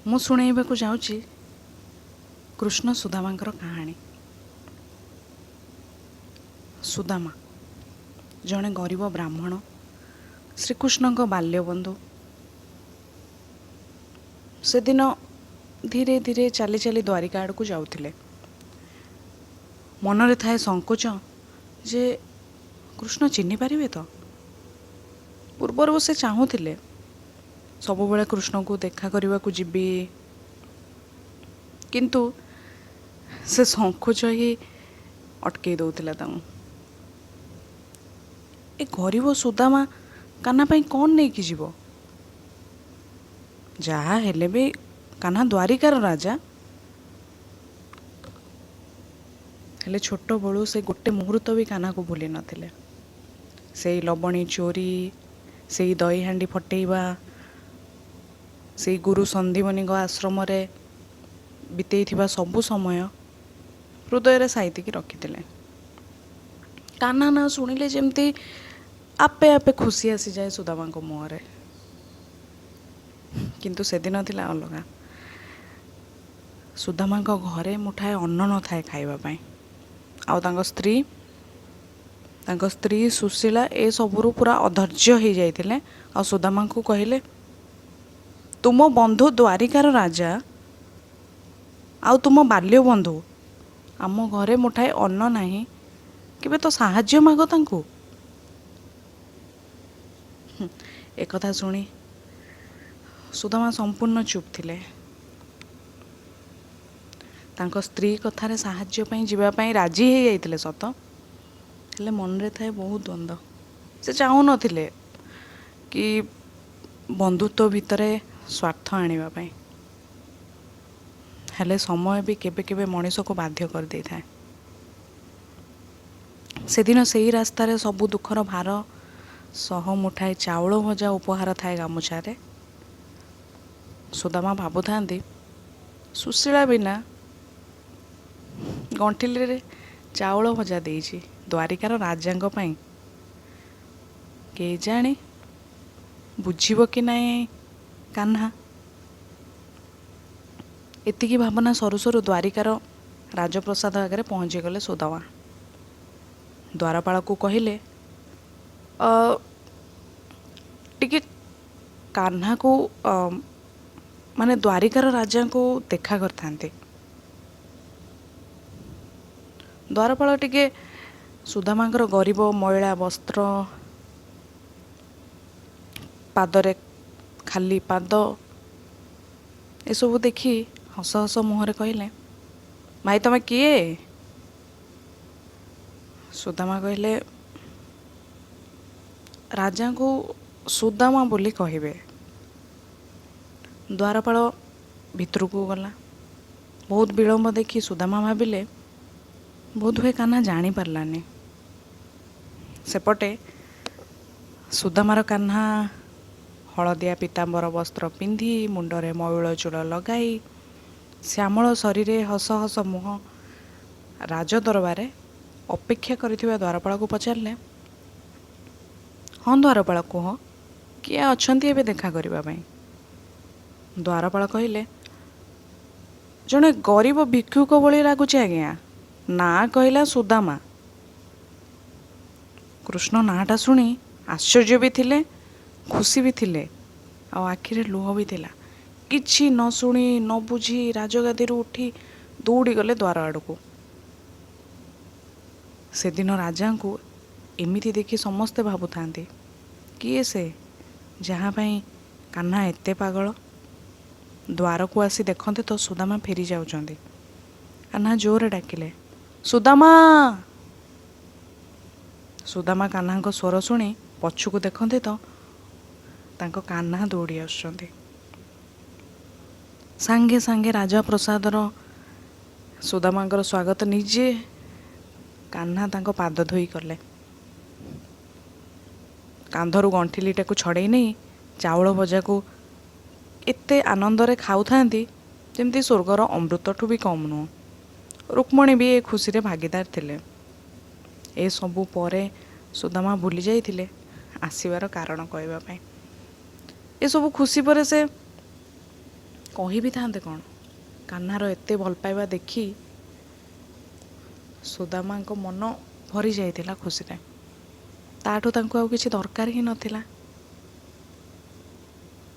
ମୁଁ ଶୁଣେଇବାକୁ ଯାଉଛି କୃଷ୍ଣ ସୁଦାମାଙ୍କର କାହାଣୀ। ସୁଦାମା ଜଣେ ଗରିବ ବ୍ରାହ୍ମଣ, ଶ୍ରୀକୃଷ୍ଣଙ୍କ ବାଲ୍ୟବନ୍ଧୁ। ସେଦିନ ଧୀରେ ଧୀରେ ଚାଲି ଚାଲି ଦ୍ୱାରିକା ଆଡ଼କୁ ଯାଉଥିଲେ। ମନରେ ଥାଏ ସଙ୍କୋଚ ଯେ କୃଷ୍ଣ ଚିହ୍ନି ପାରିବେ ତ। ପୂର୍ବରୁ ସେ ଚାହୁଁଥିଲେ ସବୁବେଳେ କୃଷ୍ଣଙ୍କୁ ଦେଖା କରିବାକୁ ଯିବି, କିନ୍ତୁ ସେ ସଙ୍କୋଚ ହିଁ ଅଟକେଇ ଦେଉଥିଲା ତାଙ୍କୁ। ଏ ଗରିବ ସୁଦାମା କାହ୍ନା ପାଇଁ କ'ଣ ନେଇକି ଯିବ? ଯାହା ହେଲେ ବି କାହ୍ନା ଦ୍ୱାରିକାର ରାଜା। ହେଲେ ଛୋଟବେଳୁ ସେ ଗୋଟେ ମୁହୂର୍ତ୍ତ ବି କାହ୍ନାକୁ ଭୁଲି ନଥିଲେ। ସେଇ ଲବଣୀ ଚୋରି, ସେଇ ଦହିହାଣ୍ଡି ଫଟେଇବା, ସେଇ ଗୁରୁ ସନ୍ଦୀପନୀଙ୍କ ଆଶ୍ରମରେ ବିତେଇଥିବା ସବୁ ସମୟ ହୃଦୟରେ ସାଇତିକି ରଖିଥିଲେ। କାହ୍ନା ନାଁ ଶୁଣିଲେ ଯେମିତି ଆପେ ଆପେ ଖୁସି ଆସିଯାଏ ସୁଦାମାଙ୍କ ମୁହଁରେ। କିନ୍ତୁ ସେଦିନ ଥିଲା ଅଲଗା। ସୁଦାମାଙ୍କ ଘରେ ମୁଠାଏ ଅନ୍ନ ନଥାଏ ଖାଇବା ପାଇଁ। ଆଉ ତାଙ୍କ ସ୍ତ୍ରୀ ସୁଶୀଳା ଏସବୁରୁ ପୁରା ଅଧୈର୍ଯ୍ୟ ହେଇଯାଇଥିଲେ। ଆଉ ସୁଦାମାଙ୍କୁ କହିଲେ, ତୁମ ବନ୍ଧୁ ଦ୍ୱାରିକାର ରାଜା ଆଉ ତୁମ ବାଲ୍ୟ ବନ୍ଧୁ, ଆମ ଘରେ ମୁଠାଏ ଅନ୍ନ ନାହିଁ, କେବେ ତ ସାହାଯ୍ୟ ମାଗ ତାଙ୍କୁ। ଏକଥା ଶୁଣି ସୁଦାମା ସମ୍ପୂର୍ଣ୍ଣ ଚୁପ୍ ଥିଲେ। ତାଙ୍କ ସ୍ତ୍ରୀ କଥାରେ ସାହାଯ୍ୟ ପାଇଁ ଯିବା ପାଇଁ ରାଜି ହେଇଯାଇଥିଲେ ସତ, ହେଲେ ମନରେ ଥାଏ ବହୁତ ଦ୍ୱନ୍ଦ୍ୱ। ସେ ଚାହୁଁନଥିଲେ କି ବନ୍ଧୁତ୍ୱ ଭିତରେ ସ୍ୱାର୍ଥ ଆଣିବା ପାଇଁ। ହେଲେ ସମୟ ବି କେବେ କେବେ ମଣିଷକୁ ବାଧ୍ୟ କରିଦେଇଥାଏ। ସେଦିନ ସେଇ ରାସ୍ତାରେ ସବୁ ଦୁଃଖର ଭାର ସହ ମୁଠାଏ ଚାଉଳ ଭଜା ଉପହାର ଥାଏ ଗାମୁଛାରେ। ସୁଦାମା ଭାବୁଥାନ୍ତି, ସୁଶୀଳା ବିନା ଗଣ୍ଠିଲିରେ ଚାଉଳ ଭଜା ଦେଇଛି ଦ୍ୱାରିକାର ରାଜାଙ୍କ ପାଇଁ। କେଜାଣି ବୁଝିବ କି ନାହିଁ କାହ୍ନା। ଏତିକି ଭାବନା ସରୁ ସରୁ ଦ୍ୱାରିକାର ରାଜପ୍ରସାଦ ଆଗରେ ପହଞ୍ଚିଗଲେ ସୁଦାମା। ଦ୍ୱାରପାଳକୁ କହିଲେ, ଟିକେ କାହ୍ନାକୁ ମାନେ ଦ୍ୱାରିକାର ରାଜାଙ୍କୁ ଦେଖା କରିଥାନ୍ତି। ଦ୍ୱାରପାଳ ଟିକେ ସୁଦାମାଙ୍କର ଗରିବ ମଇଳା ବସ୍ତ୍ର, ପାଦରେ ଖାଲି ପାଦ, ଏସବୁ ଦେଖି ହସ ହସ ମୁହଁରେ କହିଲେ, ଭାଇ ତମେ କିଏ? ସୁଦାମା କହିଲେ, ରାଜାଙ୍କୁ ସୁଦାମା ବୋଲି କହିବେ। ଦ୍ୱାରପାଳ ଭିତରକୁ ଗଲା। ବହୁତ ବିଳମ୍ବ ଦେଖି ସୁଦାମା ଭାବିଲେ ବୋଧହୁଏ କାହ୍ନା ଜାଣିପାରିଲାନି। ସେପଟେ ସୁଦାମାର କାହ୍ନା ହଳଦିଆ ପୀତାମ୍ବର ବସ୍ତ୍ର ପିନ୍ଧି, ମୁଣ୍ଡରେ ମୟୂଳ ଚୂଳ ଲଗାଇ, ଶ୍ୟାମଳ ଶରୀରେ ହସ ହସ ମୁହଁ ରାଜଦରବାରେ ଅପେକ୍ଷା କରିଥିବା ଦ୍ୱାରପାଳକୁ ପଚାରିଲେ, ହଁ ଦ୍ୱାରପାଳ କୁହ, କିଏ ଅଛନ୍ତି ଏବେ ଦେଖା କରିବା ପାଇଁ? ଦ୍ୱାରପାଳ କହିଲେ, ଜଣେ ଗରିବ ଭିକ୍ଷୁକ ଭଳି ଲାଗୁଛି ଆଜ୍ଞା, ନାଁ କହିଲା ସୁଦାମା। କୃଷ୍ଣ ନାଁଟା ଶୁଣି ଆଶ୍ଚର୍ଯ୍ୟ ବି ଥିଲେ, ଖୁସି ବି ଥିଲେ, ଆଉ ଆଖିରେ ଲୁହ ବି ଥିଲା। କିଛି ନ ଶୁଣି ନ ବୁଝି ରାଜଗାଦିରୁ ଉଠି ଦୌଡ଼ିଗଲେ ଦ୍ୱାର ଆଡ଼କୁ। ସେଦିନ ରାଜାଙ୍କୁ ଏମିତି ଦେଖି ସମସ୍ତେ ଭାବୁଥାନ୍ତି, କିଏ ସେ ଯାହା ପାଇଁ କାହ୍ନା ଏତେ ପାଗଳ? ଦ୍ୱାରକୁ ଆସି ଦେଖନ୍ତେ ତ ସୁଦାମା ଫେରି ଯାଉଛନ୍ତି। କାହ୍ନା ଜୋରରେ ଡାକିଲେ, ସୁଦାମା। ସୁଦାମା କାହ୍ନାଙ୍କ ସ୍ୱର ଶୁଣି ପଛକୁ ଦେଖନ୍ତେ ତ ତାଙ୍କ କାହ୍ନା ଦୌଡ଼ି ଆସୁଛନ୍ତି। ସାଙ୍ଗେ ସାଙ୍ଗେ ରାଜପ୍ରସାଦର ସୁଦାମାଙ୍କର ସ୍ୱାଗତ ନିଜେ କାହ୍ନା ତାଙ୍କ ପାଦ ଧୋଇ କଲେ। କାନ୍ଧରୁ ଗଣ୍ଠିଲିଟାକୁ ଛଡ଼େଇ ନେଇ ଚାଉଳ ଭଜାକୁ ଏତେ ଆନନ୍ଦରେ ଖାଉଥାନ୍ତି ଯେମିତି ସ୍ୱର୍ଗର ଅମୃତଠୁ ବି କମ୍ ନୁହଁ। ରୁକ୍ମଣୀ ବି ଏ ଖୁସିରେ ଭାଗିଦାର ଥିଲେ। ଏସବୁ ପରେ ସୁଦାମା ଭୁଲି ଯାଇଥିଲେ ଆସିବାର କାରଣ କହିବା ପାଇଁ। ଏସବୁ ଖୁସି ପରେ ସେ କହି ବି ଥାନ୍ତେ କ'ଣ? କାହ୍ନାର ଏତେ ଭଲ ପାଇବା ଦେଖି ସୁଦାମାଙ୍କ ମନ ଭରି ଯାଇଥିଲା ଖୁସିରେ। ତାଠୁ ତାଙ୍କୁ ଆଉ କିଛି ଦରକାର ହିଁ ନଥିଲା।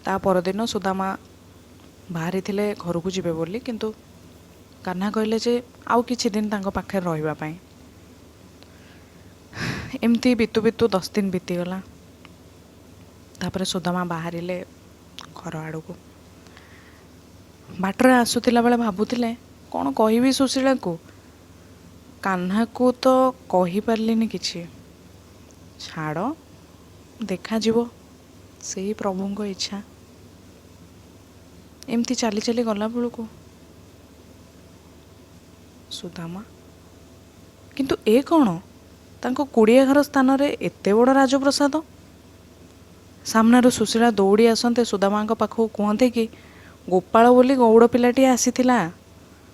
ତା ପରଦିନ ସୁଦାମା ବାହାରିଥିଲେ ଘରକୁ ଯିବେ ବୋଲି, କିନ୍ତୁ କାହ୍ନା କହିଲେ ଯେ ଆଉ କିଛି ଦିନ ତାଙ୍କ ପାଖରେ ରହିବା ପାଇଁ। ଏମିତି ବିତୁ ବିତୁ 10 ଦିନ ବିତିଗଲା। ତାପରେ ସୁଦାମା ବାହାରିଲେ ଘର ଆଡ଼କୁ। ବାଟରେ ଆସୁଥିଲା ବେଳେ ଭାବୁଥିଲେ କ'ଣ କହିବି ସୁଶୀଳାକୁ। କାହ୍ନାକୁ ତ କହିପାରିଲିନି କିଛି। ଛାଡ଼, ଦେଖାଯିବ, ସେଇ ପ୍ରଭୁଙ୍କ ଇଚ୍ଛା। ଏମିତି ଚାଲି ଚାଲି ଗଲାବେଳକୁ ସୁଦାମା, କିନ୍ତୁ ଏ କ'ଣ? ତାଙ୍କ କୁଡ଼ିଆ ଘର ସ୍ଥାନରେ ଏତେ ବଡ଼ ରାଜପ୍ରସାଦ। ସାମ୍ନାରୁ ସୁଶୀଳା ଦୌଡ଼ି ଆସନ୍ତେ ସୁଦାମାଙ୍କ ପାଖକୁ କୁହନ୍ତେ କି ଗୋପାଳ ବୋଲି ଗୌଡ଼ ପିଲାଟିଏ ଆସିଥିଲା,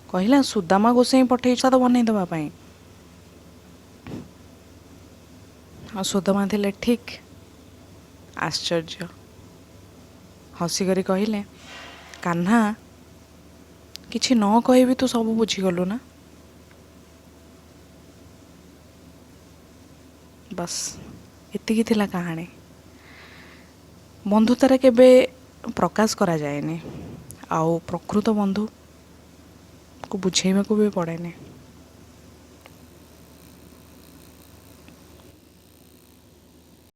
କହିଲା ସୁଦାମା ଗୋସାଇଁ ପଠେଇ ପ୍ରସାଦ ବନେଇ ଦେବା ପାଇଁ। ଆଉ ସୁଦାମା ଥିଲେ ଠିକ୍। ଆଶ୍ଚର୍ଯ୍ୟ। ହସିକରି କହିଲେ, କାହ୍ନା, କିଛି ନ କହିବି ତୁ ସବୁ ବୁଝିଗଲୁ ନା? ବାସ୍, ଏତିକି ଥିଲା କାହାଣୀ। ବନ୍ଧୁତାରେ କେବେ ପ୍ରକାଶ କରାଯାଏନି, ଆଉ ପ୍ରକୃତ ବନ୍ଧୁକୁ ବୁଝେଇବାକୁ ବି ପଡ଼େନି।